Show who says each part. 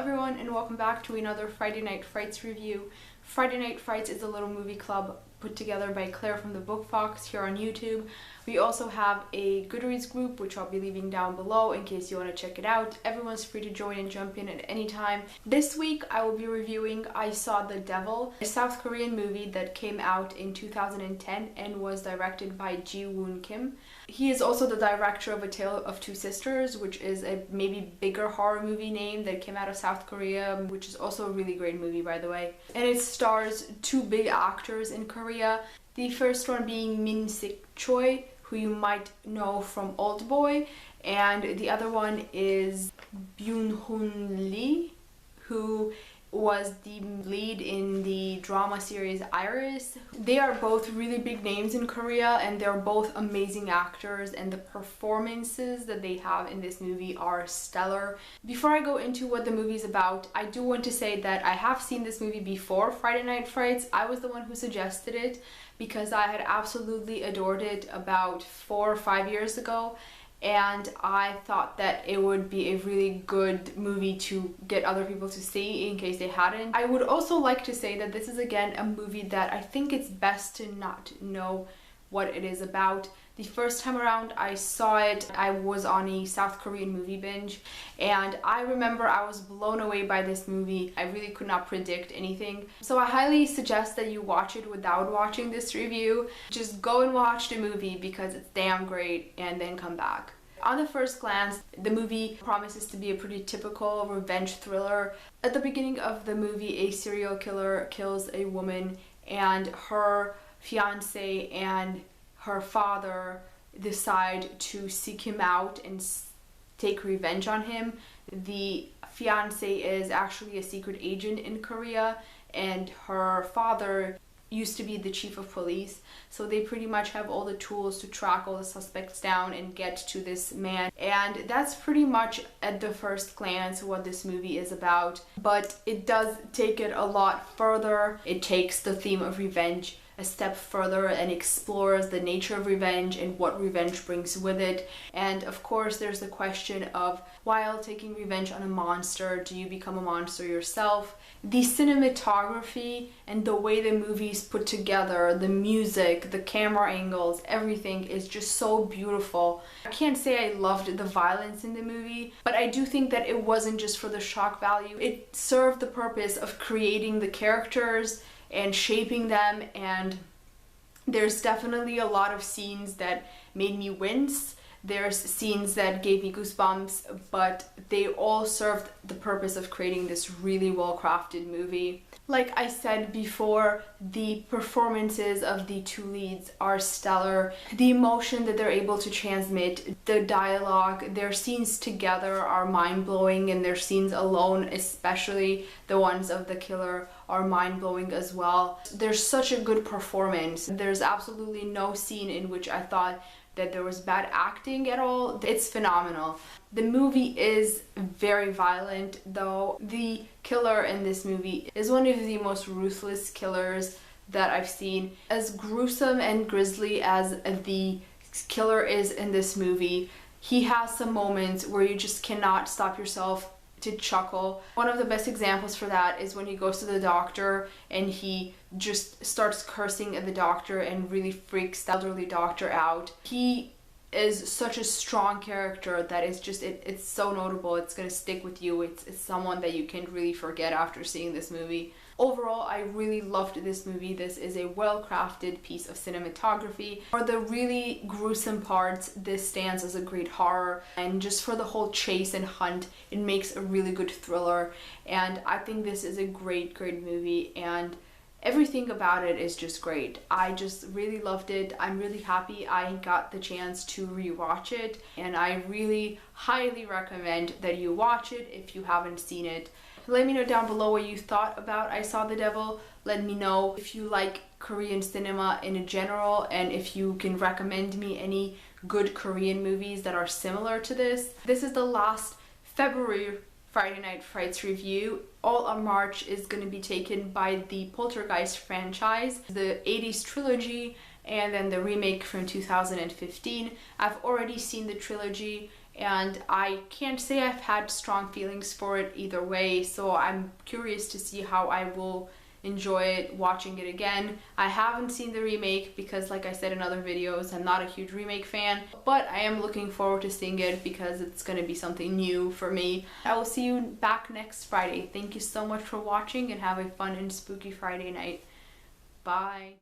Speaker 1: everyone, and welcome back to another Friday Night Frights review. Friday Night Frights is a little movie club put together by Claire from the Book Fox here on YouTube. We also have a Goodreads group, which I'll be leaving down below in case you want to check it out. Everyone's free to join and jump in at any time. This week I will be reviewing I Saw the Devil, a South Korean movie that came out in 2010 and was directed by Ji-woon Kim. He is also the director of A Tale of Two Sisters, which is a maybe bigger horror movie name that came out of South Korea, which is also a really great movie, by the way. And it stars two big actors in Korea. The first one being Min-sik Choi, who you might know from Oldboy, and the other one is Byung-hun Lee, who was the lead in the drama series Iris. They are both really big names in Korea, and they're both amazing actors, and the performances that they have in this movie are stellar. Before I go into what the movie's about, I do want to say that I have seen this movie before Friday Night Frights. I was the one who suggested it because I had absolutely adored it about 4 or 5 years ago, and I thought that it would be a really good movie to get other people to see in case they hadn't. I would also like to say that this is again a movie that I think it's best to not know what it is about. The first time around I saw it, I was on a South Korean movie binge, and I remember I was blown away by this movie. I really could not predict anything. So I highly suggest that you watch it without watching this review. Just go and watch the movie because it's damn great, and then come back. On the first glance, the movie promises to be a pretty typical revenge thriller. At the beginning of the movie, a serial killer kills a woman, and her fiance and her father decide to seek him out and take revenge on him. The fiance is actually a secret agent in Korea, and her father used to be the chief of police, so they pretty much have all the tools to track all the suspects down and get to this man. And that's pretty much at the first glance what this movie is about, but it does take it a lot further. It takes the theme of revenge a step further and explores the nature of revenge and what revenge brings with it. And of course there's the question of, while taking revenge on a monster, do you become a monster yourself? The cinematography and the way the movie's put together, the music, the camera angles, everything is just so beautiful. I can't say I loved the violence in the movie, but I do think that it wasn't just for the shock value. It served the purpose of creating the characters and shaping them, and there's definitely a lot of scenes that made me wince. There's scenes that gave me goosebumps, but they all served the purpose of creating this really well-crafted movie. Like I said before, the performances of the two leads are stellar. The emotion that they're able to transmit, the dialogue, their scenes together are mind-blowing, and their scenes alone, especially the ones of the killer, are mind-blowing as well. There's such a good performance. There's absolutely no scene in which I thought that there was bad acting at all. It's phenomenal. The movie is very violent, though. The killer in this movie is one of the most ruthless killers that I've seen. As gruesome and grisly as the killer is in this movie, he has some moments where you just cannot stop yourself to chuckle. One of the best examples for that is when he goes to the doctor and he just starts cursing at the doctor and really freaks the elderly doctor out. He is such a strong character that is just, it's so notable. It's gonna stick with you. It's someone that you can't really forget after seeing this movie. Overall, I really loved this movie. This is a well-crafted piece of cinematography. For the really gruesome parts, this stands as a great horror, and just for the whole chase and hunt, it makes a really good thriller. And I think this is a great movie, and everything about it is just great. I just really loved it. I'm really happy I got the chance to rewatch it, and I really highly recommend that you watch it if you haven't seen it. Let me know down below what you thought about I Saw the Devil. Let me know if you like Korean cinema in general, and if you can recommend me any good Korean movies that are similar to this. This is the last February Friday Night Frights review. All of March is going to be taken by the Poltergeist franchise, the 80s trilogy, and then the remake from 2015. I've already seen the trilogy, and I can't say I've had strong feelings for it either way, so I'm curious to see how I will enjoy it watching it again. I haven't seen the remake because, like I said in other videos, I'm not a huge remake fan, but I am looking forward to seeing it because it's going to be something new for me. I will see you back next Friday. Thank you so much for watching and have a fun and spooky Friday night. Bye.